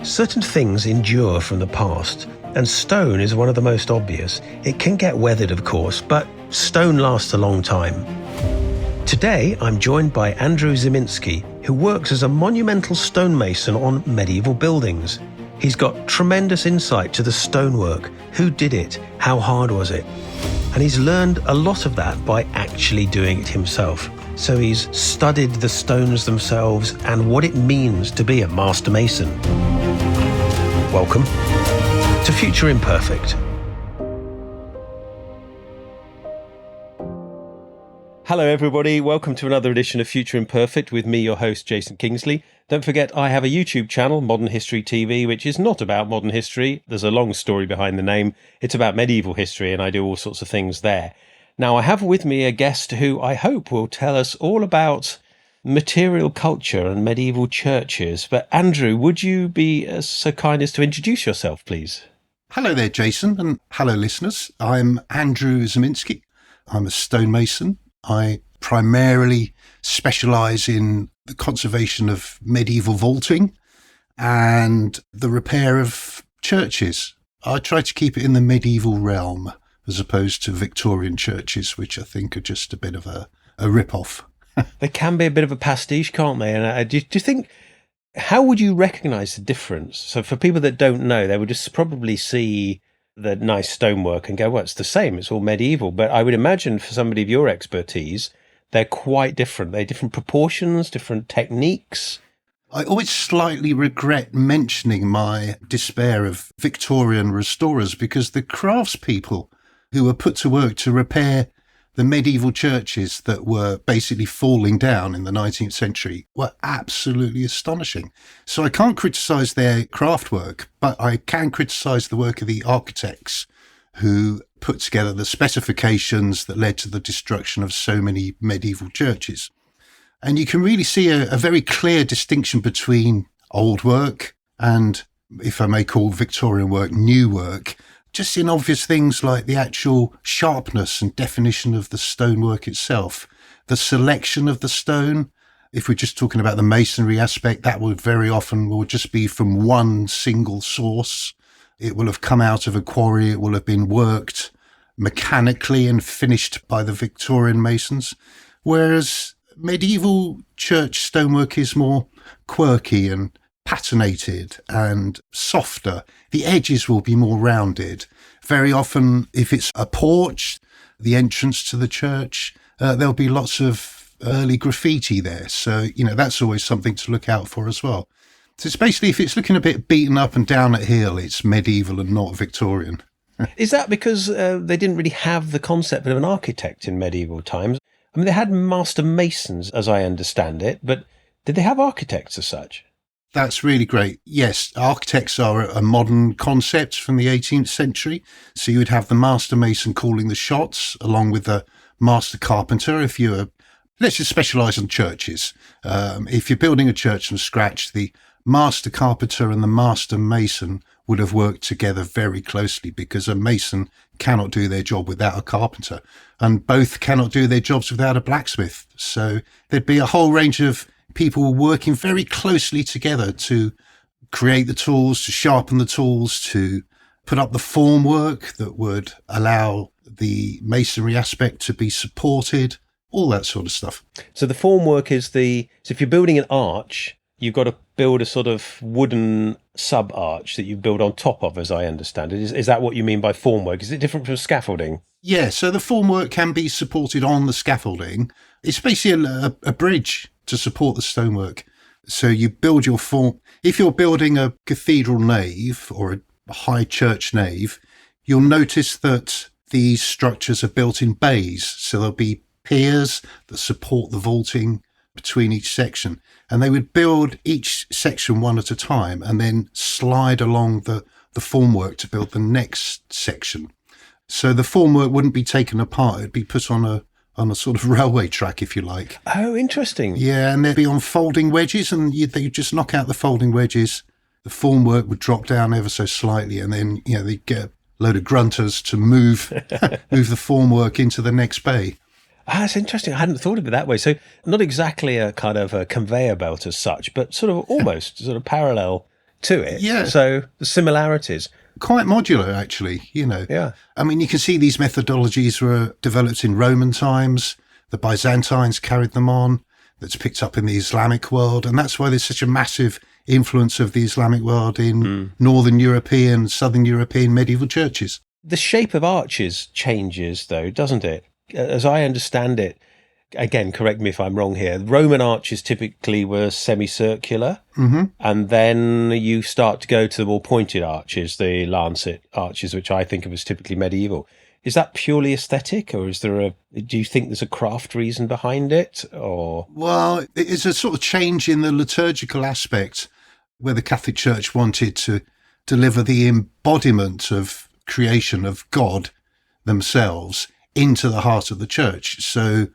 Certain things endure from the past, and stone is one of the most obvious. It can get weathered, of course, but stone lasts a long time. Today, I'm joined by Andrew Ziminski, who works as a monumental stonemason on medieval buildings. He's got tremendous insight to the stonework. Who did it? How hard was it? And he's learned a lot of that by actually doing it himself. So he's studied the stones themselves and what it means to be a master mason. Welcome to Future Imperfect. Hello everybody, welcome to another edition of Future Imperfect with me, your host, Jason Kingsley. Don't forget I have a YouTube channel, Modern History TV, which is not about modern history. There's a long story behind the name. It's about medieval history and I do all sorts of things there. Now I have with me a guest who I hope will tell us all about material culture and medieval churches. But Andrew, would you be so kind as to introduce yourself, please? Hello there, Jason, and hello, listeners. I'm Andrew Ziminski. I'm a stonemason. I primarily specialise in the conservation of medieval vaulting and the repair of churches. I try to keep it in the medieval realm as opposed to Victorian churches, which I think are just a bit of a rip-off. They can be a bit of a pastiche, can't they? And do you think, how would you recognise the difference? So for people that don't know, they would just probably see the nice stonework and go, well, it's the same, it's all medieval. But I would imagine for somebody of your expertise, they're quite different. They're different proportions, different techniques. I always slightly regret mentioning my despair of Victorian restorers because the craftspeople who were put to work to repair the medieval churches that were basically falling down in the 19th century were absolutely astonishing. So I can't criticise their craft work, but I can criticise the work of the architects who put together the specifications that led to the destruction of so many medieval churches. And you can really see a very clear distinction between old work and, if I may call Victorian work, new work, just in obvious things like the actual sharpness and definition of the stonework itself, the selection of the stone. If we're just talking about the masonry aspect, that would very often will just be from one single source. It will have come out of a quarry. It will have been worked mechanically and finished by the Victorian masons. Whereas medieval church stonework is more quirky and patinated and softer. The edges will be more rounded. Very often, if it's a porch, the entrance to the church, there'll be lots of early graffiti there. So, that's always something to look out for as well. So it's basically, if it's looking a bit beaten up and down at heel, it's medieval and not Victorian. Is that because they didn't really have the concept of an architect in medieval times? I mean, they had master masons, as I understand it, but did they have architects as such? That's really great. Yes, architects are a modern concept from the 18th century. So you would have the master mason calling the shots along with the master carpenter. Let's just specialise on churches. If you're building a church from scratch, the master carpenter and the master mason would have worked together very closely because a mason cannot do their job without a carpenter and both cannot do their jobs without a blacksmith. So there'd be a whole range of people working very closely together to create the tools, to sharpen the tools, to put up the formwork that would allow the masonry aspect to be supported, all that sort of stuff. So the formwork is so if you're building an arch, you've got to build a sort of wooden sub-arch that you build on top of, as I understand it. Is that what you mean by formwork? Is it different from scaffolding? Yeah, so the formwork can be supported on the scaffolding. It's basically a bridge to support the stonework. So you build your form. If you're building a cathedral nave or a high church nave, you'll notice that these structures are built in bays. So there'll be piers that support the vaulting between each section. And they would build each section one at a time and then slide along the formwork to build the next section. So the formwork wouldn't be taken apart. It'd be put on a sort of railway track, if you like. Oh, interesting. Yeah, and they'd be on folding wedges, and they'd just knock out the folding wedges. The formwork would drop down ever so slightly, and then they'd get a load of grunters to move the formwork into the next bay. That's interesting. I hadn't thought of it that way. So not exactly a kind of a conveyor belt as such, but sort of almost sort of parallel to it. Yeah. So the similarities. Quite modular, actually, Yeah. I mean, you can see these methodologies were developed in Roman times. The Byzantines carried them on. That's picked up in the Islamic world. And that's why there's such a massive influence of the Islamic world in Northern European, Southern European medieval churches. The shape of arches changes, though, doesn't it? As I understand it, again, correct me if I'm wrong here, Roman arches typically were semicircular, and then you start to go to the more pointed arches, the lancet arches, which I think of as typically medieval. Is that purely aesthetic, or do you think there's a craft reason behind it? Or Well, it's a sort of change in the liturgical aspect where the Catholic Church wanted to deliver the embodiment of creation of God themselves into the heart of the church. So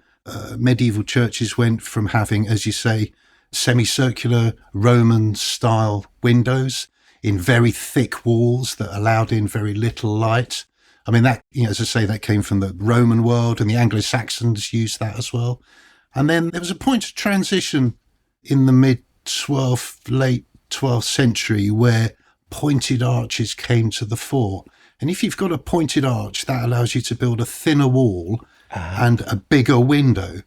medieval churches went from having, as you say, semicircular Roman style windows in very thick walls that allowed in very little light. I mean, that, as I say, that came from the Roman world, and the Anglo-Saxons used that as well. And then there was a point of transition in the mid-12th, late 12th century where pointed arches came to the fore. And if you've got a pointed arch, that allows you to build a thinner wall and a bigger window.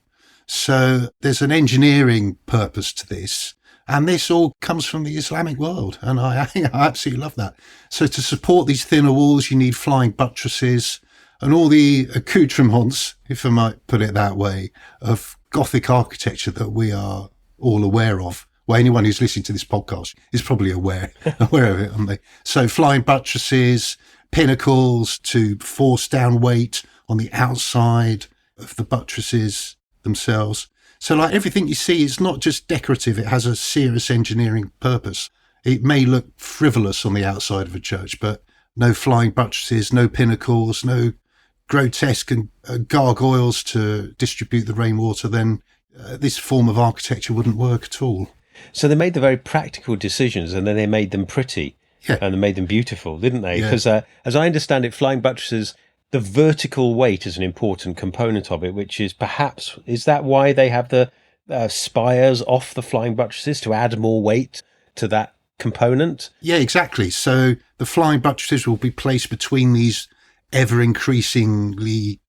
So there's an engineering purpose to this. And this all comes from the Islamic world. And I absolutely love that. So to support these thinner walls, you need flying buttresses and all the accoutrements, if I might put it that way, of Gothic architecture that we are all aware of. Well, anyone who's listening to this podcast is probably aware of it, aren't they? So flying buttresses, pinnacles to force down weight on the outside of the buttresses themselves. So like everything you see is not just decorative, it has a serious engineering purpose. It may look frivolous on the outside of a church, but no flying buttresses, no pinnacles, no grotesque and gargoyles to distribute the rainwater, then this form of architecture wouldn't work at all. So they made the very practical decisions, and then they made them pretty. Yeah. And they made them beautiful, didn't they? Yeah. Because as I understand it, flying buttresses, the vertical weight is an important component of it, which is perhaps, is that why they have the spires off the flying buttresses, to add more weight to that component? Yeah, exactly. So the flying buttresses will be placed between these ever increasingly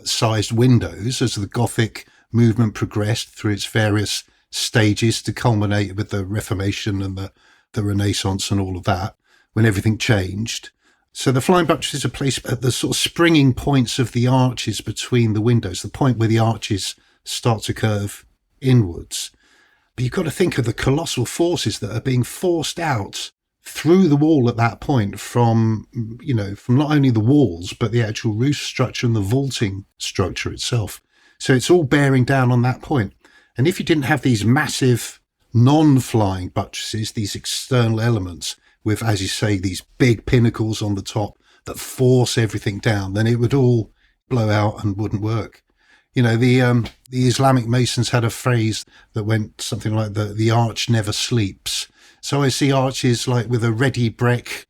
sized windows as the Gothic movement progressed through its various stages to culminate with the Reformation and the Renaissance and all of that, when everything changed. So the flying buttresses are placed at the sort of springing points of the arches between the windows, the point where the arches start to curve inwards. But you've got to think of the colossal forces that are being forced out through the wall at that point from not only the walls, but the actual roof structure and the vaulting structure itself. So it's all bearing down on that point. And if you didn't have these massive non-flying buttresses, these external elements with, as you say, these big pinnacles on the top that force everything down, then it would all blow out and wouldn't work. The Islamic Masons had a phrase that went something like the arch never sleeps. So I see arches like with a ready brek,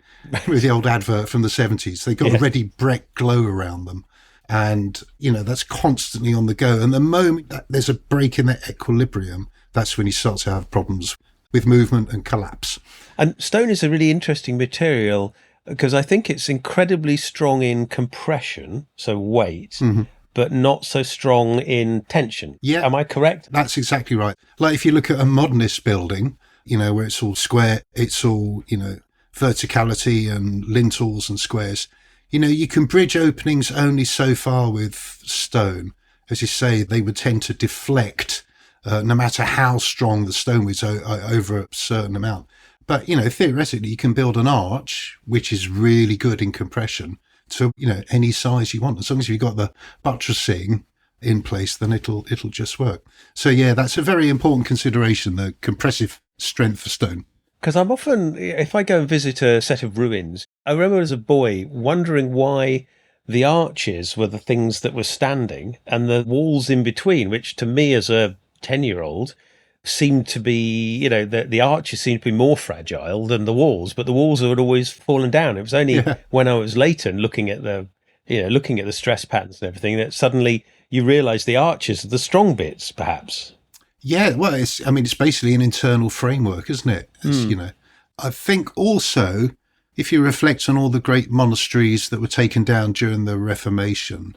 with the old advert from the 70s. They got a ready brek glow around them. And, that's constantly on the go. And the moment that there's a break in that equilibrium, that's when you start to have problems with movement and collapse. And stone is a really interesting material because I think it's incredibly strong in compression, so weight, but not so strong in tension. Yeah. Am I correct? That's exactly right. Like if you look at a modernist building, where it's all square, it's all, verticality and lintels and squares. You can bridge openings only so far with stone. As you say, they would tend to deflect no matter how strong the stone was over a certain amount. But, theoretically, you can build an arch, which is really good in compression, to, any size you want. As long as you've got the buttressing in place, then it'll just work. So, yeah, that's a very important consideration, the compressive strength for stone. Because I'm often, if I go and visit a set of ruins, I remember as a boy wondering why the arches were the things that were standing and the walls in between, which to me as a 10-year-old seemed to be, the arches seemed to be more fragile than the walls, but the walls had always fallen down. It was only when I was later and looking at the stress patterns and everything that suddenly you realise the arches are the strong bits, perhaps. Yeah, well, it's basically an internal framework, isn't it? It's, I think also, if you reflect on all the great monasteries that were taken down during the Reformation,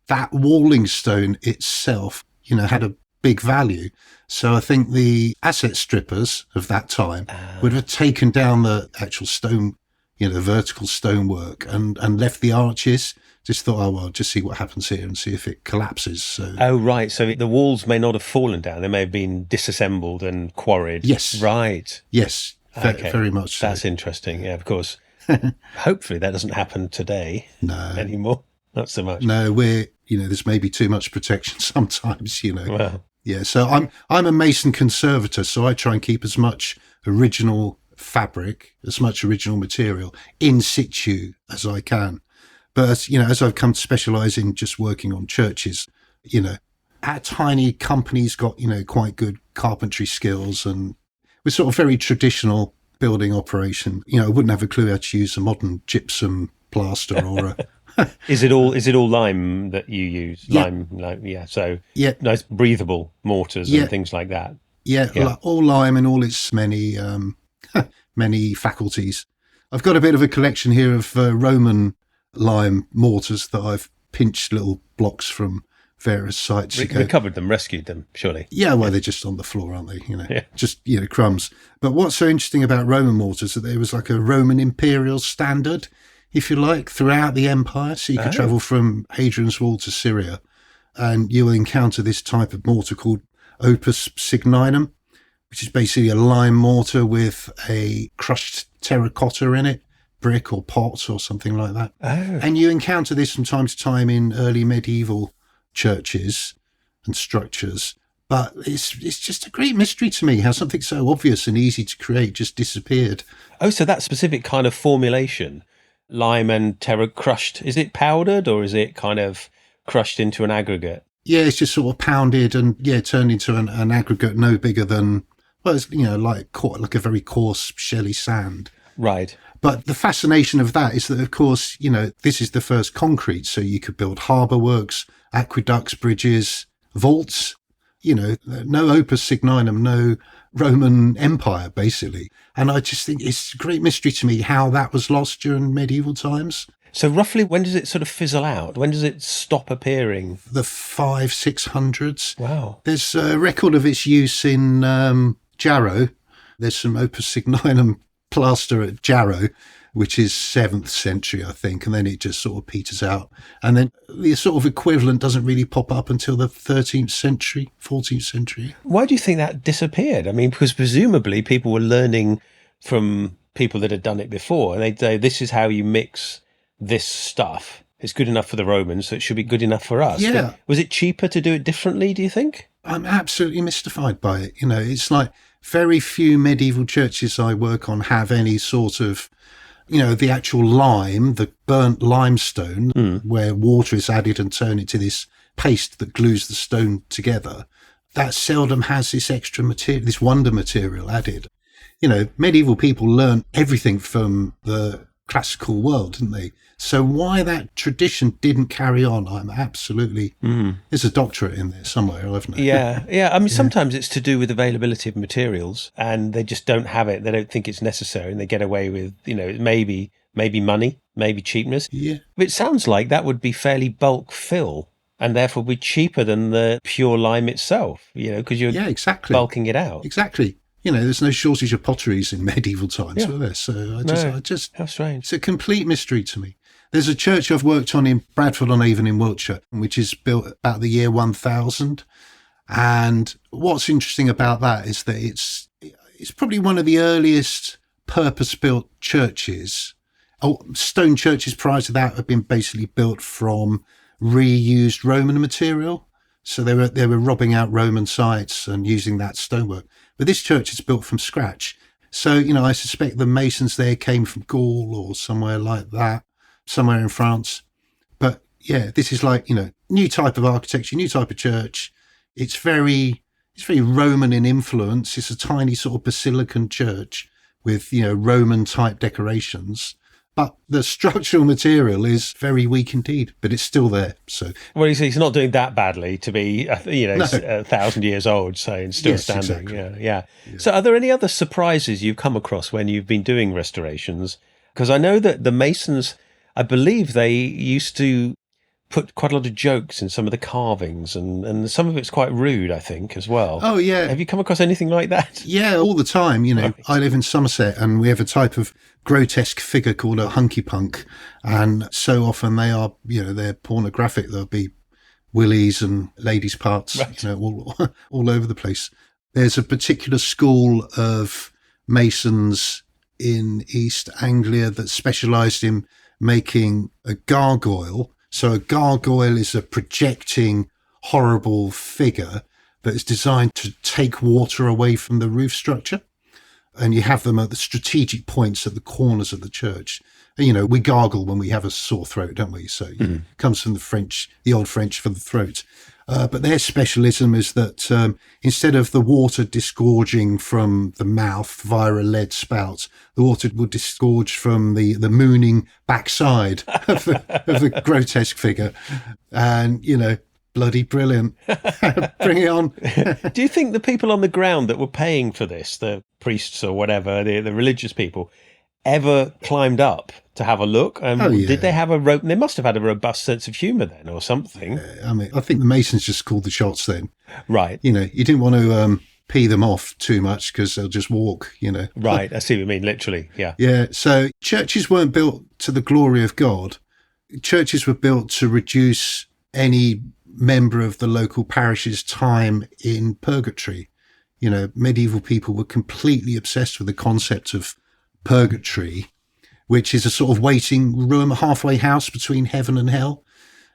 that walling stone itself, had a big value. So I think the asset strippers of that time would have taken down the actual stone, the vertical stonework and left the arches. Just thought, oh, well, just see what happens here and see if it collapses. So, oh, right. So the walls may not have fallen down. They may have been disassembled and quarried. Yes. Right. Yes, Okay. very much so. That's interesting. Yeah, of course. Hopefully that doesn't happen today anymore. Not so much. No, there's maybe too much protection sometimes, Well, Yeah, so I'm a mason conservator, so I try and keep as much original fabric, as much original material in situ as I can. But, as I've come to specialise in just working on churches, our tiny company's got, quite good carpentry skills, and we're sort of very traditional building operation. I wouldn't have a clue how to use a modern gypsum plaster or a... Is it all lime that you use? Yeah. Lime, yeah. So Yeah. nice breathable mortars and things like that. Yeah, Yeah. all lime in all its many many faculties. I've got a bit of a collection here of Roman lime mortars that I've pinched little blocks from various sites. Recovered them, rescued them, surely. Yeah, well, they're just on the floor, aren't they? Yeah. Just, crumbs. But what's so interesting about Roman mortars is that there was like a Roman imperial standard, if you like, throughout the empire. So you could travel from Hadrian's Wall to Syria, and you'll encounter this type of mortar called opus signinum, which is basically a lime mortar with a crushed terracotta in it, brick or pot or something like that. Oh. And you encounter this from time to time in early medieval churches and structures. But it's just a great mystery to me how something so obvious and easy to create just disappeared. Oh, so that specific kind of formulation, lime and terra crushed, is it powdered or is it kind of crushed into an aggregate? Yeah, it's just sort of pounded and turned into an aggregate no bigger than, well, it's, like a very coarse shelly sand. Right. But the fascination of that is that, of course, this is the first concrete, so you could build harbour works, aqueducts, bridges, vaults, no opus signinum, no Roman Empire, basically. And I just think it's a great mystery to me how that was lost during medieval times. So roughly when does it sort of fizzle out? When does it stop appearing? The 500-600s. Wow. There's a record of its use in Jarrow. There's some opus signinum plaster at Jarrow, which is 7th century, I think, and then it just sort of peters out. And then the sort of equivalent doesn't really pop up until the 13th century, 14th century. Why do you think that disappeared? I mean, because presumably people were learning from people that had done it before, and they'd say, this is how you mix this stuff. It's good enough for the Romans, so it should be good enough for us. Yeah. But was it cheaper to do it differently, do you think? I'm absolutely mystified by it. It's like very few medieval churches I work on have any sort of, the actual lime, the burnt limestone, where water is added and turned into this paste that glues the stone together. That seldom has this extra material, this wonder material added. Medieval people learned everything from the classical world, didn't they? So why that tradition didn't carry on, I'm absolutely... There's a doctorate in there somewhere, isn't there? Yeah. I mean, sometimes it's to do with availability of materials, and they just don't have it. They don't think it's necessary, and they get away with, maybe money, maybe cheapness. Yeah. But it sounds like that would be fairly bulk fill, and therefore be cheaper than the pure lime itself, because you're exactly. bulking it out. Exactly. There's no shortage of potteries in medieval times, were there? So I just How strange. It's a complete mystery to me. There's a church I've worked on in Bradford-on-Avon in Wiltshire, which is built about the year 1000. And what's interesting about that is that it's probably one of the earliest purpose-built churches. Stone churches prior to that have been basically built from reused Roman material. So they were robbing out Roman sites and using that stonework. But this church is built from scratch. So, I suspect the masons there came from Gaul or somewhere like that, somewhere in France. But yeah, this is like, new type of architecture, new type of church. It's very Roman in influence. It's a tiny sort of basilican church with, Roman type decorations. But the structural material is very weak indeed, but it's still there. So, well, he's not doing that badly to be, no. 1,000 years old, so and still Yes, standing. exactly. Yeah. So, are there any other surprises you've come across when you've been doing restorations? Because I know that the masons, I believe they used to put quite a lot of jokes in some of the carvings, and some of it's quite rude, I think, as well. Oh, yeah. Have you come across anything like that? Yeah, all the time. Right. I live in Somerset and we have a type of grotesque figure called a hunky punk. And so often they are, they're pornographic. There'll be willies and ladies' parts, Right. all over the place. There's a particular school of masons in East Anglia that specialised in making a gargoyle. So a gargoyle is a projecting, horrible figure that is designed to take water away from the roof structure. And you have them at the strategic points at the corners of the church. And, we gargle when we have a sore throat, don't we? So it comes from the old French for the throat. But their specialism is that instead of the water disgorging from the mouth via a lead spout, the water will disgorge from the mooning backside of the grotesque figure. And, bloody brilliant. Bring it on. Do you think the people on the ground that were paying for this, the priests or whatever, the religious people, ever climbed up to have a look? Oh, yeah. Did they have a rope? They must have had a robust sense of humour then, or something. I think the masons just called the shots then. Right. You didn't want to pee them off too much because they'll just walk. Right. I see what you mean. Literally. Yeah. Yeah. So churches weren't built to the glory of God. Churches were built to reduce any member of the local parish's time in purgatory. Medieval people were completely obsessed with the concept of purgatory, which is a sort of waiting room, a halfway house between heaven and hell.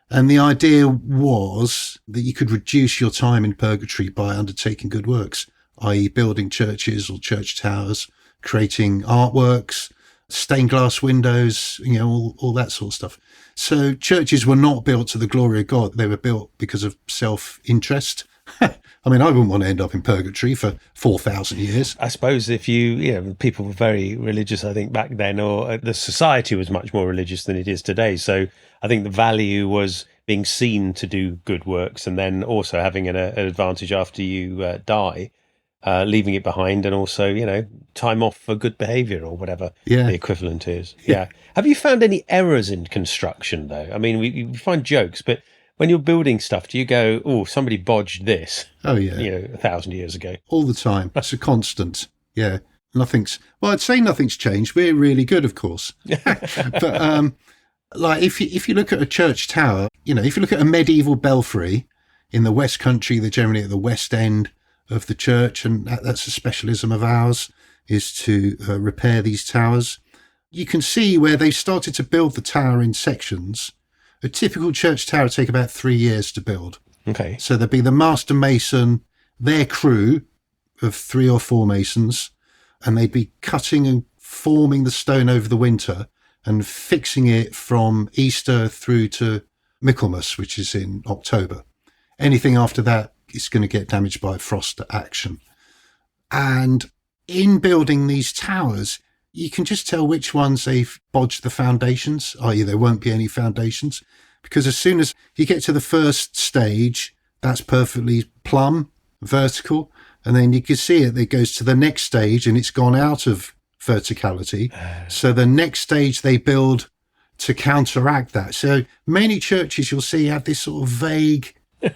And the idea was that you could reduce your time in purgatory by undertaking good works, i.e. building churches or church towers, creating artworks, stained glass windows, all that sort of stuff. So churches were not built to the glory of God. They were built because of self-interest. I mean, I wouldn't want to end up in purgatory for 4,000 years. I suppose if people were very religious, I think back then, or the society was much more religious than it is today. So I think the value was being seen to do good works, and then also having an advantage after you die, leaving it behind, and also, time off for good behaviour or whatever the equivalent is. Yeah. Have you found any errors in construction, though? I mean, we find jokes, but when you're building stuff, do you go, oh, somebody bodged this? Oh, yeah. 1,000 years ago. All the time. It's a constant. Yeah. I'd say nothing's changed. We're really good, of course. But if you look at a church tower, if you look at a medieval belfry in the West Country, they're generally at the west end of the church, and that's a specialism of ours, is to repair these towers. You can see where they started to build the tower in sections. A typical church tower would take about 3 years to build. Okay. So there'd be the master mason, their crew of 3 or 4 masons, and they'd be cutting and forming the stone over the winter and fixing it from Easter through to Michaelmas, which is in October. Anything after that is going to get damaged by frost action. And in building these towers, you can just tell which ones they've bodged the foundations, i.e. there won't be any foundations, because as soon as you get to the first stage, that's perfectly plumb, vertical, and then you can see it goes to the next stage and it's gone out of verticality. So the next stage they build to counteract that. So many churches you'll see have this sort of vague, there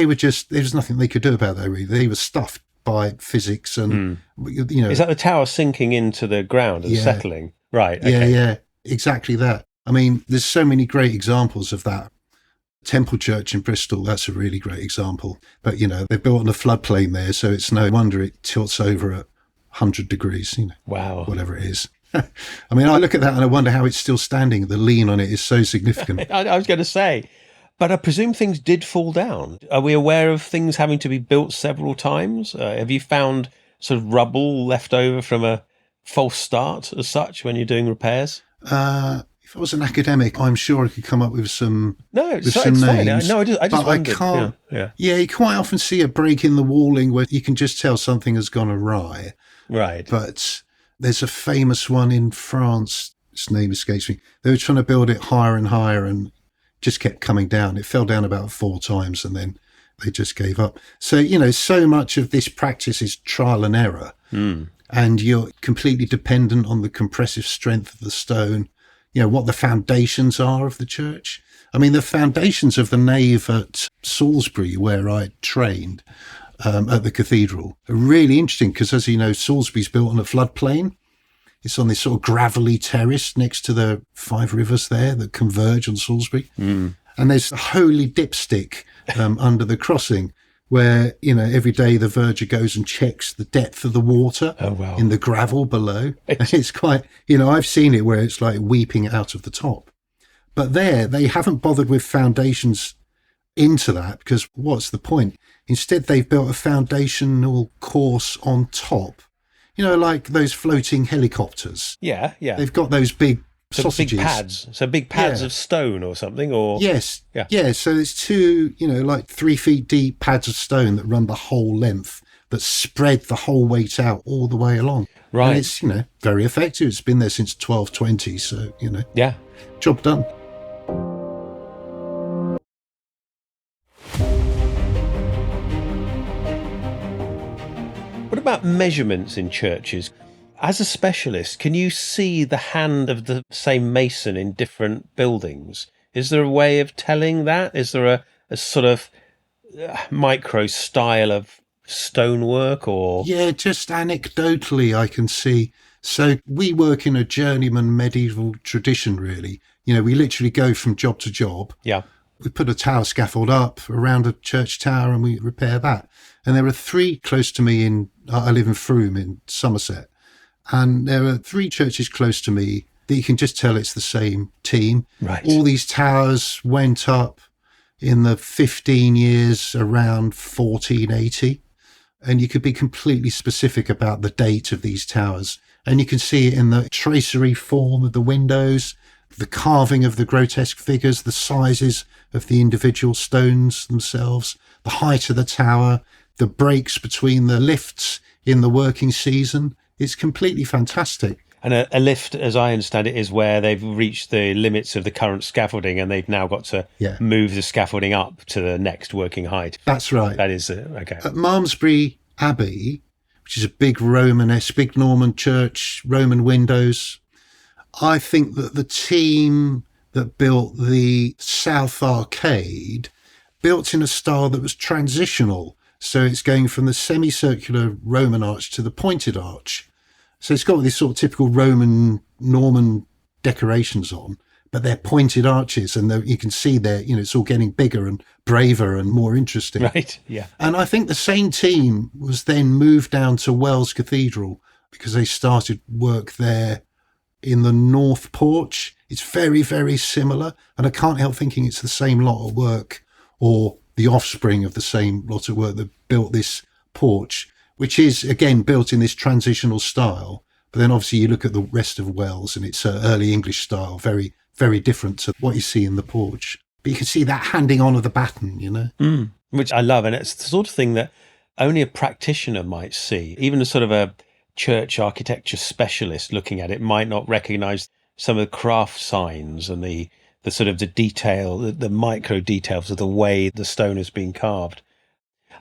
was nothing they could do about that really. They were stuffed by physics and, Is that the tower sinking into the ground and settling? Right. Okay. Yeah, exactly that. I mean, there's so many great examples of that. Temple Church in Bristol, that's a really great example. But, they're built on a floodplain there, so it's no wonder it tilts over at 100 degrees, Wow. Whatever it is. I mean, I look at that and I wonder how it's still standing. The lean on it is so significant. I was going to say, but I presume things did fall down. Are we aware of things having to be built several times? Have you found sort of rubble left over from a false start as such when you're doing repairs? If I was an academic, I'm sure I could come up with some. No, it's some fine. names. No, I just but wondered. I can't. Yeah. You quite often see a break in the walling where you can just tell something has gone awry. Right. But there's a famous one in France. its name escapes me. They were trying to build it higher and higher and just kept coming down. It fell down about 4 times and then they just gave up. So, so much of this practice is trial and error. And you're completely dependent on the compressive strength of the stone, what the foundations are of the church. I mean, the foundations of the nave at Salisbury, where I trained at the cathedral, are really interesting because, as you know, Salisbury's built on a floodplain. It's on this sort of gravelly terrace next to the 5 rivers there that converge on Salisbury. And there's a holy dipstick under the crossing where, every day the verger goes and checks the depth of the water in the gravel below. It's quite, I've seen it where it's like weeping out of the top. But there, they haven't bothered with foundations into that because what's the point? Instead, they've built a foundational course on top. Like those floating helicopters. Yeah. They've got those big sausages. Big pads. So big pads of stone or something, or? Yes. Yeah. So there's 2, like 3 feet deep pads of stone that run the whole length, that spread the whole weight out all the way along. Right. And it's, very effective. It's been there since 1220. So, Yeah. Job done. What about measurements in churches? As a specialist, can you see the hand of the same mason in different buildings? Is there a way of telling that? Is there a sort of micro style of stonework or? Yeah, just anecdotally I can see. So we work in a journeyman medieval tradition, really. We literally go from job to job. Yeah. We put a tower scaffold up around a church tower and we repair that. And there are 3 close to me I live in Frome in Somerset. And there are 3 churches close to me that you can just tell it's the same team. Right. All these towers went up in the 15 years around 1480. And you could be completely specific about the date of these towers. And you can see it in the tracery form of the windows, the carving of the grotesque figures, the sizes of the individual stones themselves, the height of the tower, the breaks between the lifts in the working season. It's completely fantastic. And a lift, as I understand it, is where they've reached the limits of the current scaffolding and they've now got to move the scaffolding up to the next working height. That's right. That is okay. At Malmesbury Abbey, which is a big Romanesque, big Norman church, Roman windows, I think that the team that built the South Arcade built in a style that was transitional. So it's going from the semicircular Roman arch to the pointed arch. So it's got this sort of typical Roman Norman decorations on, but they're pointed arches and you can see there, it's all getting bigger and braver and more interesting. Right, yeah. And I think the same team was then moved down to Wells Cathedral because they started work there in the north porch. It's very, very similar. And I can't help thinking it's the same lot of work or the offspring of the same lot of work that built this porch, which is, again, built in this transitional style. But then obviously you look at the rest of Wells and it's an early English style, very, very different to what you see in the porch. But you can see that handing on of the baton, Which I love. And it's the sort of thing that only a practitioner might see. Even a sort of a church architecture specialist looking at it might not recognise some of the craft signs and the sort of the detail, the micro details of the way the stone has been carved.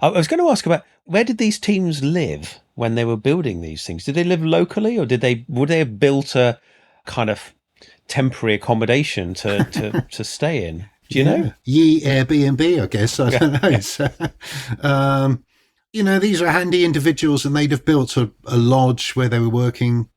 I was going to ask about, where did these teams live when they were building these things? Did they live locally, or would they have built a kind of temporary accommodation to stay in? Do you know? Ye Airbnb, I guess. I don't know. So, these are handy individuals, and they'd have built a lodge where they were working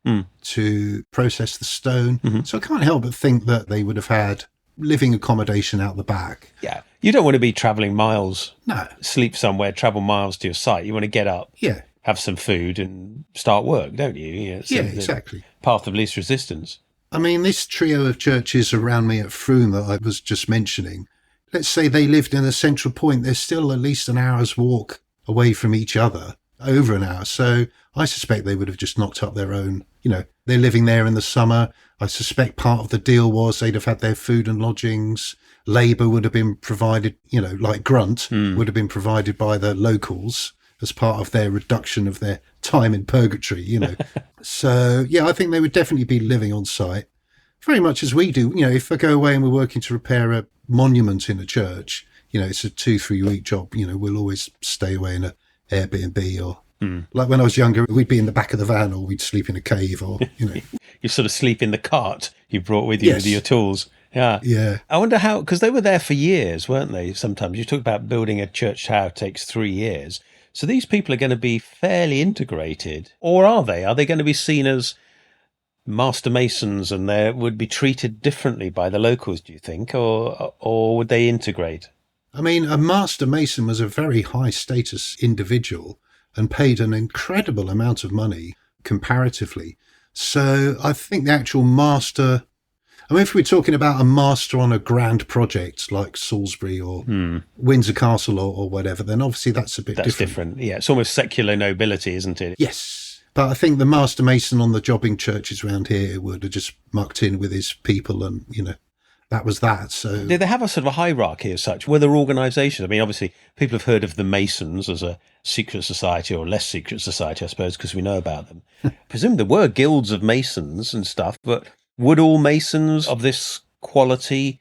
to process the stone. Mm-hmm. So I can't help but think that they would have had living accommodation out the back. Yeah. You don't want to be travelling miles. No. Sleep somewhere, travel miles to your site. You want to get up, have some food and start work, don't you? Yeah, exactly. Path of least resistance. I mean, this trio of churches around me at Frome that I was just mentioning, let's say they lived in a central point. They're still at least an hour's walk away from each other, over an hour. So I suspect they would have just knocked up their own, they're living there in the summer. I suspect part of the deal was they'd have had their food and lodgings. Labour would have been provided, like grunt would have been provided by the locals as part of their reduction of their time in purgatory, So, I think they would definitely be living on site. very much as we do. If I go away and we're working to repair a monument in a church, it's a 2-3 week job. We'll always stay away in a Airbnb or like when I was younger, we'd be in the back of the van or we'd sleep in a cave or. You sort of sleep in the cart you brought with you Yes. with your tools. Yeah. Yeah. I wonder how, because they were there for years, weren't they? Sometimes you talk about building a church tower takes 3 years. So these people are going to be fairly integrated, or are they? Are they going to be seen as master masons and they would be treated differently by the locals, do you think? Or would they integrate? I mean, a master mason was a very high status individual and paid an incredible amount of money comparatively. So I think the actual master, I mean, if we're talking about a master on a grand project like Salisbury or Windsor Castle or whatever, then obviously that's a bit different. That's different. Yeah, it's almost secular nobility, isn't it? Yes. But I think the master mason on the jobbing churches around here would have just mucked in with his people and, that was that. So did they have a sort of a hierarchy as such? Were there organisations? I mean, obviously, people have heard of the Masons as a secret society or less secret society, I suppose, because we know about them. Presume there were guilds of Masons and stuff, but would all Masons of this quality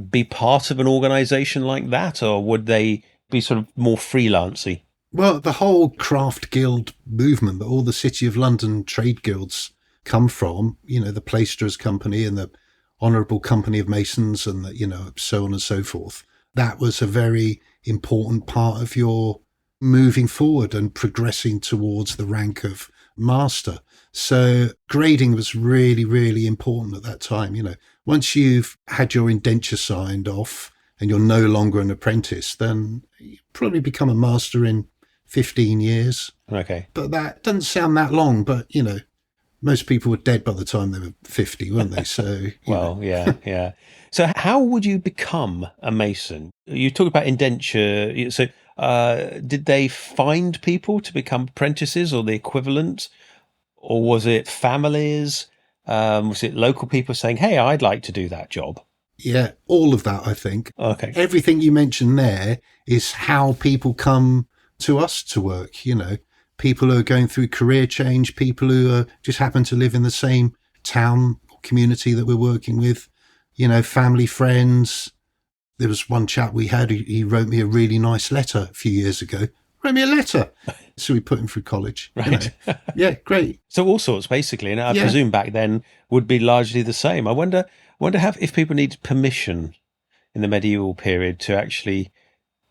be part of an organisation like that, or would they be sort of more freelancy? Well, the whole craft guild movement that all the City of London trade guilds come from, the Plaisterers Company and the Honourable Company of Masons and so on and so forth. That was a very important part of your moving forward and progressing towards the rank of master. So grading was really, really important at that time. Once you've had your indenture signed off and you're no longer an apprentice, then you probably become a master in 15 years. Okay. But that doesn't sound that long, but, most people were dead by the time they were 50, weren't they? So, well, yeah. So how would you become a mason? You talk about indenture. So did they find people to become apprentices or the equivalent? Or was it families? Was it local people saying, hey, I'd like to do that job? Yeah, all of that, I think. Okay. Everything you mentioned there is how people come to us to work, people who are going through career change, people who just happen to live in the same town or community that we're working with, family, friends. There was one chap we had, he wrote me a really nice letter a few years ago. Wrote me a letter. So we put him through college. Right. Yeah, great. So all sorts, basically. And I presume back then would be largely the same. I wonder if people needed permission in the medieval period to actually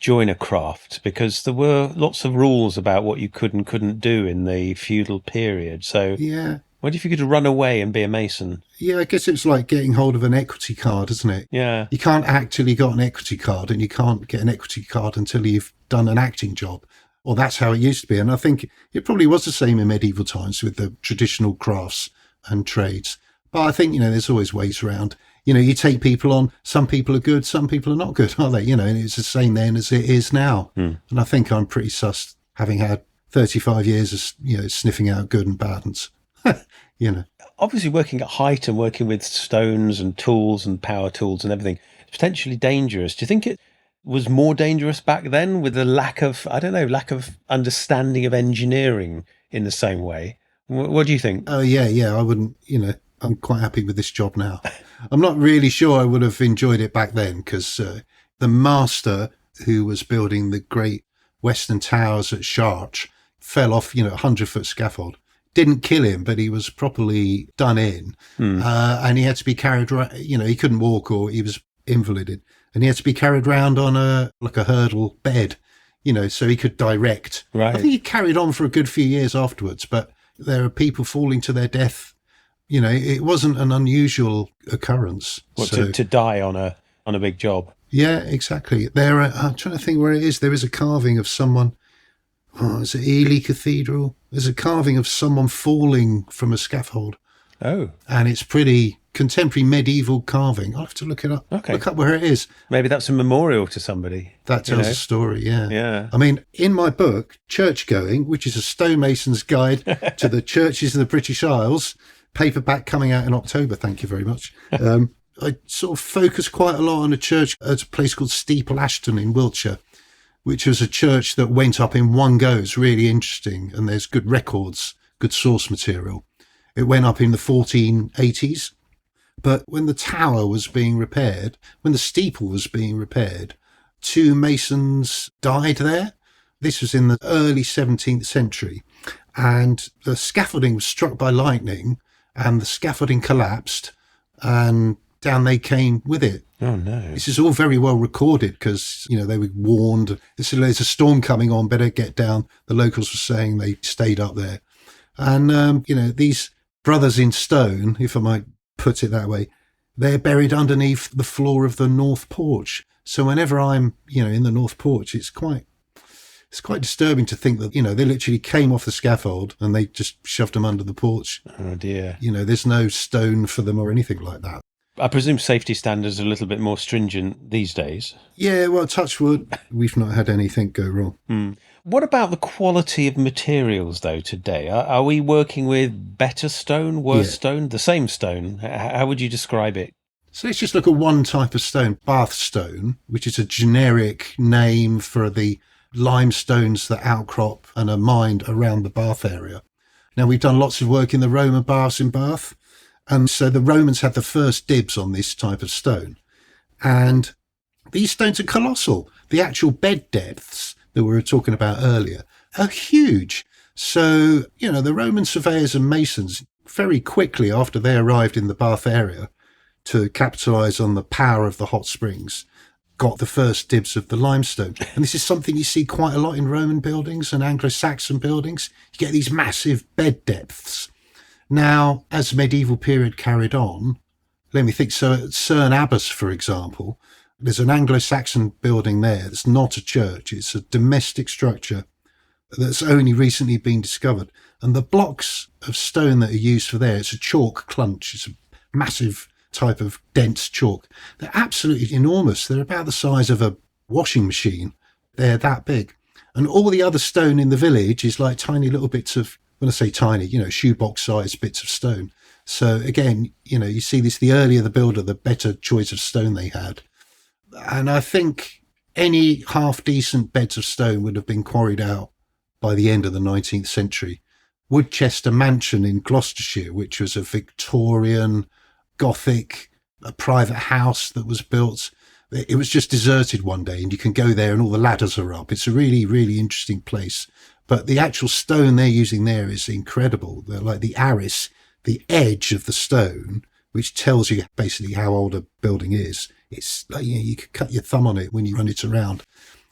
join a craft, because there were lots of rules about what you could and couldn't do in the feudal period. So yeah, what if you could run away and be a mason? Yeah, I guess it's like getting hold of an equity card, isn't it? Yeah. You can't actually got an equity card, and you can't get an equity card until you've done an acting job. Or that's how it used to be. And I think it probably was the same in medieval times with the traditional crafts and trades. But I think, there's always ways around. You take people on, some people are good, some people are not good, are they? And it's the same then as it is now. And I think I'm pretty sussed, having had 35 years of, sniffing out good and bad ones. Obviously working at height and working with stones and tools and power tools and everything, it's potentially dangerous. Do you think it was more dangerous back then with the lack of understanding of engineering in the same way? What do you think? Oh, yeah. I wouldn't, I'm quite happy with this job now. I'm not really sure I would have enjoyed it back then, because the master who was building the great Western Towers at Chartres fell off, a 100-foot scaffold. Didn't kill him, but he was properly done in. And he had to be carried, he couldn't walk, or he was invalided. And he had to be carried around on a hurdle bed, so he could direct. Right. I think he carried on for a good few years afterwards, but there are people falling to their death. It wasn't an unusual occurrence. To die on a big job. Yeah, exactly. I'm trying to think where it is. There is a carving of someone. Is it Ely Cathedral? There's a carving of someone falling from a scaffold. Oh. And it's pretty contemporary medieval carving. I'll have to look it up. Okay. Look up where it is. Maybe that's a memorial to somebody. That tells a story, yeah. Yeah. I mean, in my book, Church Going, which is a stonemason's guide to the churches in the British Isles, paperback coming out in October, thank you very much. I sort of focus quite a lot on a church at a place called Steeple Ashton in Wiltshire, which was a church that went up in one go. It's really interesting, and there's good records, good source material. It went up in the 1480s, But when the tower was being repaired, when the steeple was being repaired, 2 masons died there. This was in the early 17th century. And the scaffolding was struck by lightning and the scaffolding collapsed and down they came with it. Oh, no. This is all very well recorded because, they were warned. There's a storm coming on, better get down. The locals were saying they stayed up there. And, these brothers in stone, if I might put it that way, they're buried underneath the floor of the north porch. So whenever I'm, in the north porch, it's quite disturbing to think that, they literally came off the scaffold and they just shoved them under the porch. Oh, dear. There's no stone for them or anything like that. I presume safety standards are a little bit more stringent these days. Yeah, well, touch wood, we've not had anything go wrong. What about the quality of materials, though, today? Are we working with better stone, worse stone, the same stone? How would you describe it? So let's just look at one type of stone, Bath stone, which is a generic name for the limestones that outcrop and are mined around the Bath area. Now, we've done lots of work in the Roman baths in Bath, and so the Romans had the first dibs on this type of stone. And these stones are colossal. The actual bed depths that we were talking about earlier are huge. So, the Roman surveyors and masons, very quickly after they arrived in the Bath area to capitalise on the power of the hot springs, got the first dibs of the limestone. And this is something you see quite a lot in Roman buildings and Anglo-Saxon buildings. You get these massive bed depths. Now, as the medieval period carried on, let me think, so at Cerne Abbas, for example, there's an Anglo-Saxon building there that's not a church. It's a domestic structure that's only recently been discovered. And the blocks of stone that are used for there, it's a chalk clunch. It's a massive type of dense chalk. They're absolutely enormous. They're about the size of a washing machine. They're that big. And all the other stone in the village is like tiny little bits of, when I say tiny, shoebox-sized bits of stone. So again, you see this, the earlier the builder, the better choice of stone they had. And I think any half-decent beds of stone would have been quarried out by the end of the 19th century. Woodchester Mansion in Gloucestershire, which was a Victorian Gothic, a private house that was built. It was just deserted one day and you can go there and all the ladders are up. It's a really, really interesting place. But the actual stone they're using there is incredible. They're like the arris, the edge of the stone, which tells you basically how old a building is. It's like, you could cut your thumb on it when you run it around.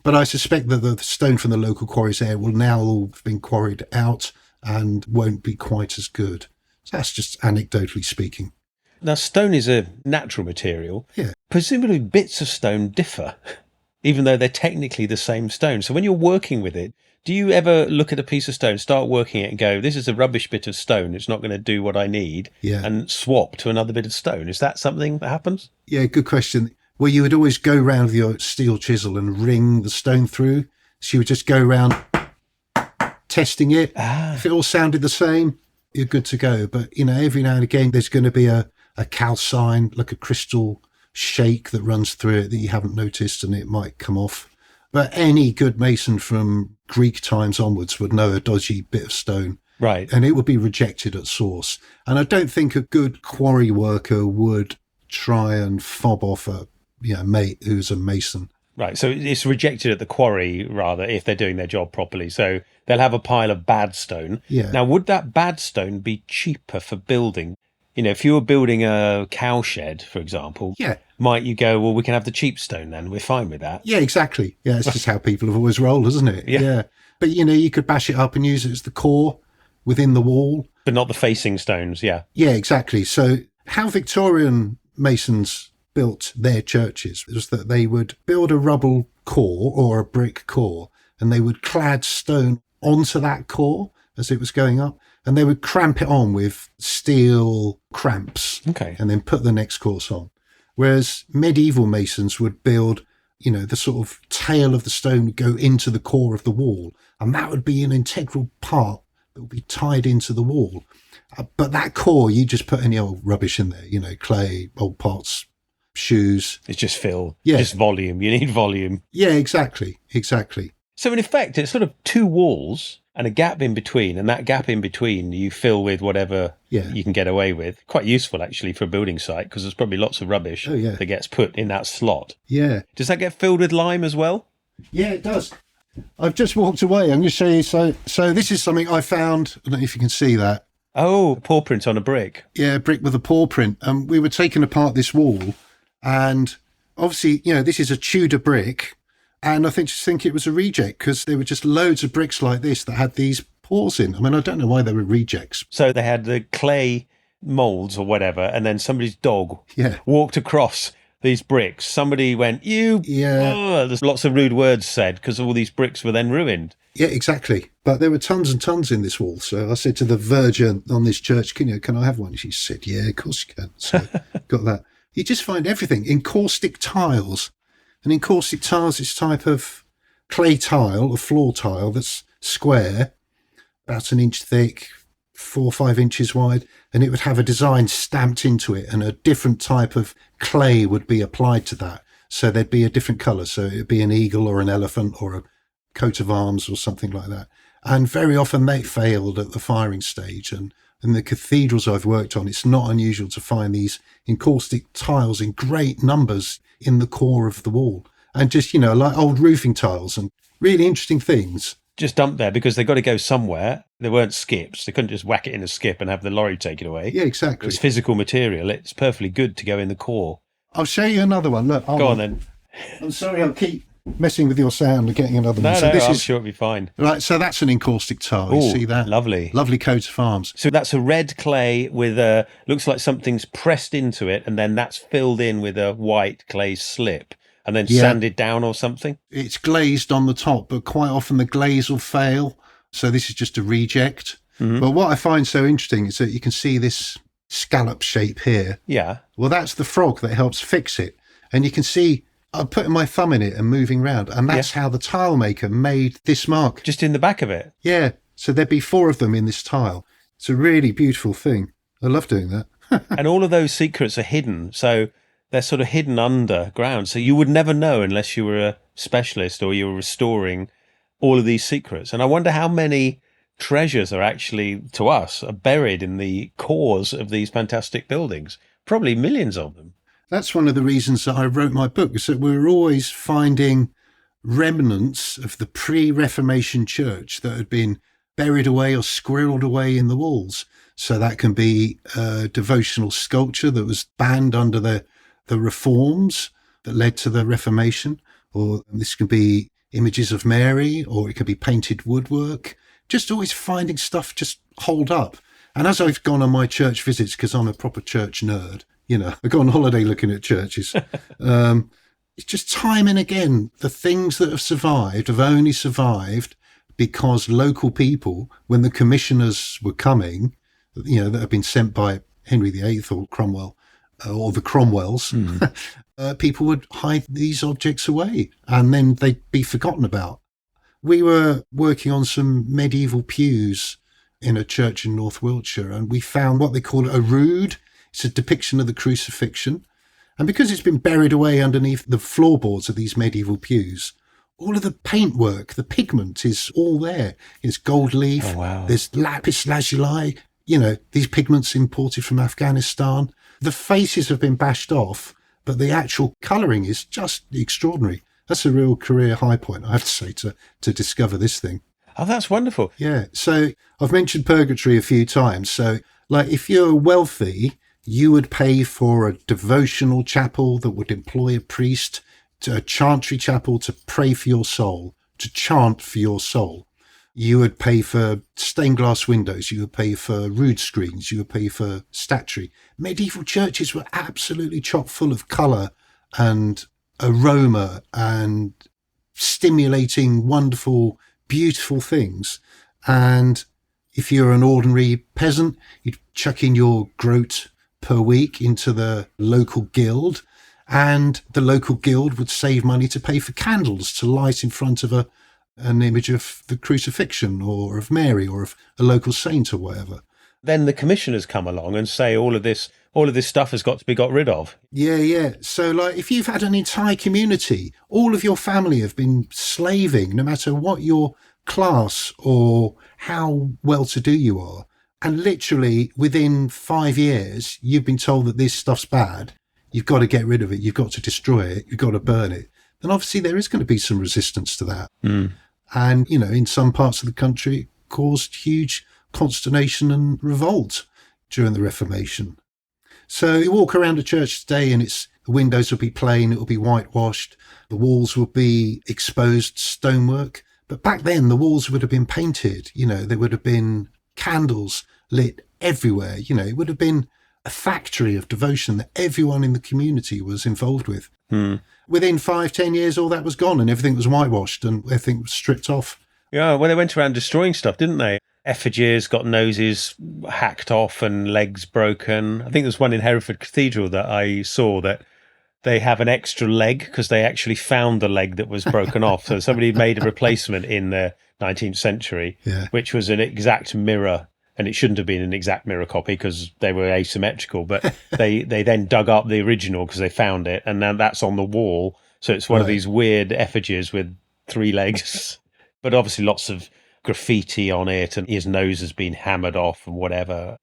But I suspect that the stone from the local quarries there will now all have been quarried out and won't be quite as good. So that's just anecdotally speaking. Now, stone is a natural material. Yeah. Presumably bits of stone differ, even though they're technically the same stone. So when you're working with it, do you ever look at a piece of stone, start working it and go, this is a rubbish bit of stone, it's not going to do what I need, and swap to another bit of stone? Is that something that happens? Yeah, good question. Well, you would always go round with your steel chisel and ring the stone through. So you would just go round testing it. If it all sounded the same, you're good to go. But, every now and again, there's going to be a calcine, like a crystal shake that runs through it that you haven't noticed and it might come off. But any good mason from Greek times onwards would know a dodgy bit of stone. Right. And it would be rejected at source. And I don't think a good quarry worker would try and fob off a mate who's a mason. Right. So it's rejected at the quarry, rather, if they're doing their job properly. So they'll have a pile of bad stone. Yeah. Now, would that bad stone be cheaper for building? If you were building a cowshed, for example, might you go, well, we can have the cheap stone then, we're fine with that? Yeah, exactly. Yeah, it's just how people have always rolled, isn't it? Yeah. But, you could bash it up and use it as the core within the wall. But not the facing stones, yeah. Yeah, exactly. So how Victorian masons built their churches was that they would build a rubble core or a brick core, and they would clad stone onto that core as it was going up. And they would cramp it on with steel cramps and then put the next course on. Whereas medieval masons would build, the sort of tail of the stone would go into the core of the wall. And that would be an integral part that would be tied into the wall. But that core, you just put any old rubbish in there, clay, old pots, shoes. It's just fill, Yeah. just volume. You need volume. Yeah, exactly. So in effect, it's sort of two walls and a gap in between, and that gap in between you fill with whatever you can get away with. Quite useful, actually, for a building site, because there's probably lots of rubbish that gets put in that slot. Yeah. Does that get filled with lime as well? Yeah, it does. I've just walked away. I'm going to show you. So this is something I found. I don't know if you can see that. Oh, paw print on a brick. Yeah, a brick with a paw print. And we were taking apart this wall, and obviously, this is a Tudor brick. And I just think it was a reject, because there were just loads of bricks like this that had these paws in. I mean, I don't know why they were rejects. So they had the clay moulds or whatever, and then somebody's dog walked across these bricks. Somebody went, there's lots of rude words said, because all these bricks were then ruined. Yeah, exactly. But there were tons and tons in this wall. So I said to the verger on this church, can I have one? She said, yeah, of course you can. So got that. You just find everything. Encaustic tiles. And encaustic tiles is a type of clay tile, a floor tile that's square, about 1 inch thick, 4 or 5 inches wide, and it would have a design stamped into it, and a different type of clay would be applied to that. So there'd be a different colour. So it'd be an eagle or an elephant or a coat of arms or something like that. And very often they failed at the firing stage. And in the cathedrals I've worked on, it's not unusual to find these encaustic tiles in great numbers in the core of the wall, and just, like old roofing tiles and really interesting things. Just dumped there because they've got to go somewhere. There weren't skips. They couldn't just whack it in a skip and have the lorry take it away. Yeah, exactly. It's physical material. It's perfectly good to go in the core. I'll show you another one. Look, go on then. I'm sorry, I'll keep messing with your sound and getting another one. No, I'm sure it'll be fine. Right, so that's an encaustic tile. You see that? Lovely. Lovely coat of arms. So that's a red clay with looks like something's pressed into it, and then that's filled in with a white clay slip and then sanded down or something? It's glazed on the top, but quite often the glaze will fail. So this is just a reject. Mm-hmm. But what I find so interesting is that you can see this scallop shape here. Yeah. Well, that's the frog that helps fix it. And you can see I'm putting my thumb in it and moving around, and that's how the tile maker made this mark. Just in the back of it? Yeah. So there'd be 4 of them in this tile. It's a really beautiful thing. I love doing that. And all of those secrets are hidden. So they're sort of hidden underground. So you would never know unless you were a specialist or you were restoring all of these secrets. And I wonder how many treasures are actually, to us, are buried in the cores of these fantastic buildings. Probably millions of them. That's one of the reasons that I wrote my book, is that we're always finding remnants of the pre-Reformation church that had been buried away or squirreled away in the walls. So that can be devotional sculpture that was banned under the reforms that led to the Reformation, or this can be images of Mary, or it could be painted woodwork. Just always finding stuff just hold up. And as I've gone on my church visits, because I'm a proper church nerd, I go on holiday looking at churches. It's just time and again, the things that have survived have only survived because local people, when the commissioners were coming, that have been sent by Henry VIII or Cromwell, or the Cromwells, people would hide these objects away and then they'd be forgotten about. We were working on some medieval pews in a church in North Wiltshire, and we found what they call a rood. It's a depiction of the crucifixion. And because it's been buried away underneath the floorboards of these medieval pews, all of the paintwork, the pigment is all there. It's gold leaf. Oh, wow. There's lapis lazuli, these pigments imported from Afghanistan. The faces have been bashed off, but the actual colouring is just extraordinary. That's a real career high point, I have to say, to discover this thing. Oh, that's wonderful. Yeah. So I've mentioned purgatory a few times. So if you're wealthy, you would pay for a devotional chapel that would employ a priest, to a chantry chapel to pray for your soul, to chant for your soul. You would pay for stained glass windows. You would pay for rood screens. You would pay for statuary. Medieval churches were absolutely chock full of colour and aroma and stimulating, wonderful, beautiful things. And if you're an ordinary peasant, you'd chuck in your groat per week into the local guild, and the local guild would save money to pay for candles to light in front of an image of the crucifixion or of Mary or of a local saint or whatever. Then the commissioners come along and say all of this stuff has got to be got rid of. Yeah. So if you've had an entire community, all of your family have been slaving, no matter what your class or how well-to-do you are, and literally within 5 years, you've been told that this stuff's bad, you've got to get rid of it, you've got to destroy it, you've got to burn it, then obviously there is going to be some resistance to that. And, in some parts of the country, it caused huge consternation and revolt during the Reformation. So you walk around a church today and the windows will be plain, it will be whitewashed, the walls will be exposed stonework. But back then, the walls would have been painted, there would have been candles lit everywhere. It would have been a factory of devotion that everyone in the community was involved with. Within 5-10 years, all that was gone and everything was whitewashed and everything was stripped off. Yeah, well, they went around destroying stuff, didn't they? Effigies got noses hacked off and legs broken. I think there's one in Hereford Cathedral that I saw that they have an extra leg because they actually found the leg that was broken off. So somebody made a replacement in the 19th century, which was an exact mirror. And it shouldn't have been an exact mirror copy because they were asymmetrical. But they then dug up the original because they found it. And now that's on the wall. So it's one of these weird effigies with 3 legs. But obviously lots of graffiti on it. And his nose has been hammered off and whatever.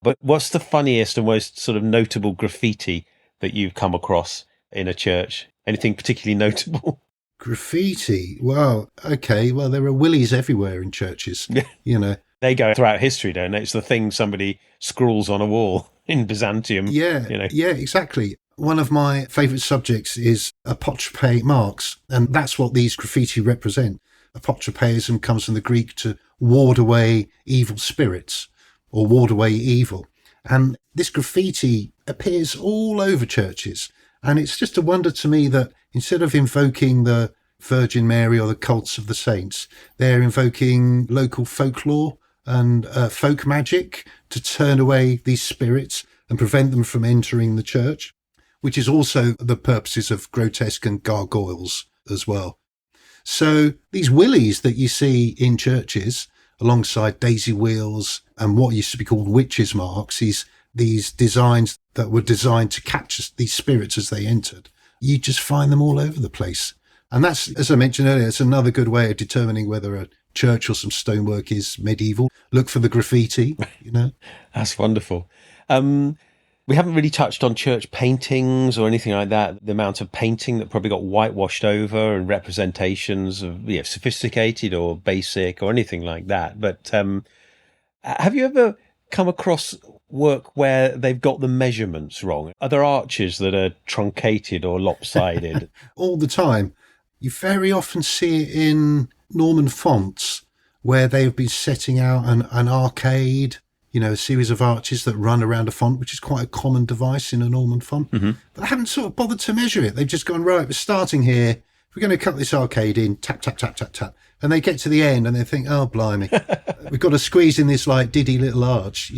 But what's the funniest and most sort of notable graffiti that you've come across in a church? Anything particularly notable? Graffiti? Well, okay. Well, there are willies everywhere in churches, They go throughout history, don't they? It's the thing somebody scrawls on a wall in Byzantium. Yeah, yeah, exactly. One of my favourite subjects is apotropaic marks, and that's what these graffiti represent. Apotropaism comes from the Greek to ward away evil spirits or ward away evil. And this graffiti appears all over churches. And it's just a wonder to me that instead of invoking the Virgin Mary or the cults of the saints, they're invoking local folklore and folk magic to turn away these spirits and prevent them from entering the church, which is also the purposes of grotesque and gargoyles as well. So these willies that you see in churches alongside daisy wheels and what used to be called witches' marks, these designs that were designed to capture these spirits as they entered, you just find them all over the place. And that's, as I mentioned earlier, it's another good way of determining whether a church or some stonework is medieval. Look for the graffiti, That's wonderful. We haven't really touched on church paintings or anything like that. The amount of painting that probably got whitewashed over and representations of sophisticated or basic or anything like that. But have you ever come across work where they've got the measurements wrong? Are there arches that are truncated or lopsided? All the time. You very often see it in Norman fonts where they've been setting out an arcade, a series of arches that run around a font, which is quite a common device in a Norman font. But they haven't sort of bothered to measure it. They've just gone, right, we're starting here. We're going to cut this arcade in, tap, tap, tap, tap, tap. And they get to the end and they think, oh, blimey, we've got to squeeze in this like diddy little arch,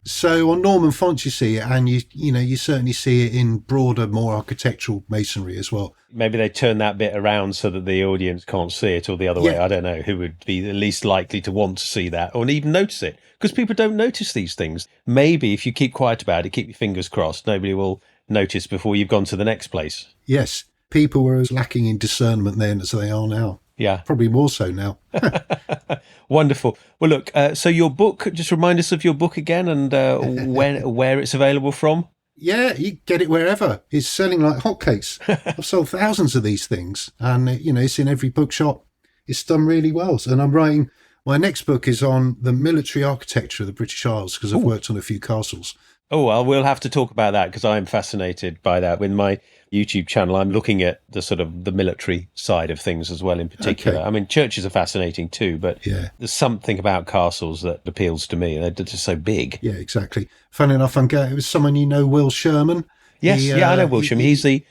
So on Norman fonts you see it, and you certainly see it in broader, more architectural masonry as well. Maybe they turn that bit around so that the audience can't see it, or the other way. I don't know who would be the least likely to want to see that or even notice it, because people don't notice these things. Maybe if you keep quiet about it, keep your fingers crossed, nobody will notice before you've gone to the next place. Yes, people were as lacking in discernment then as they are now. Yeah. Probably more so now. Wonderful. Well, look, so your book, just remind us of your book again and where it's available from. Yeah, you get it wherever. It's selling like hotcakes. I've sold thousands of these things, and it's in every bookshop. It's done really well. And I'm writing, my next book is on the military architecture of the British Isles, because I've worked on a few castles. Oh, well, we'll have to talk about that, because I'm fascinated by that. With my YouTube channel, I'm looking at the sort of the military side of things as well in particular. Okay. I mean, churches are fascinating too, but there's something about castles that appeals to me. They're just so big. Yeah, exactly. Funny enough, it was someone Will Sherman. Yes, I know Will Sherman. He's he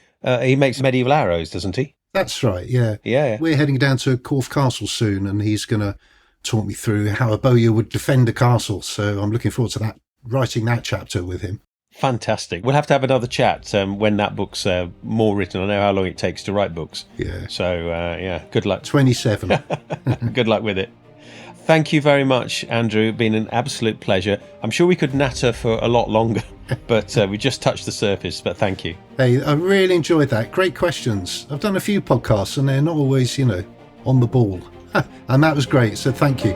makes medieval arrows, doesn't he? That's right, yeah. Yeah. We're heading down to Corfe Castle soon, and he's going to talk me through how a bowyer would defend a castle. So I'm looking forward to that, writing that chapter with him. Fantastic. We'll have to have another chat when that book's more written. I know how long it takes to write books. Yeah. So, good luck. 27. Good luck with it. Thank you very much, Andrew. It's been an absolute pleasure. I'm sure we could natter for a lot longer, but we just touched the surface, but thank you. Hey, I really enjoyed that. Great questions. I've done a few podcasts and they're not always, on the ball. And that was great. So thank you.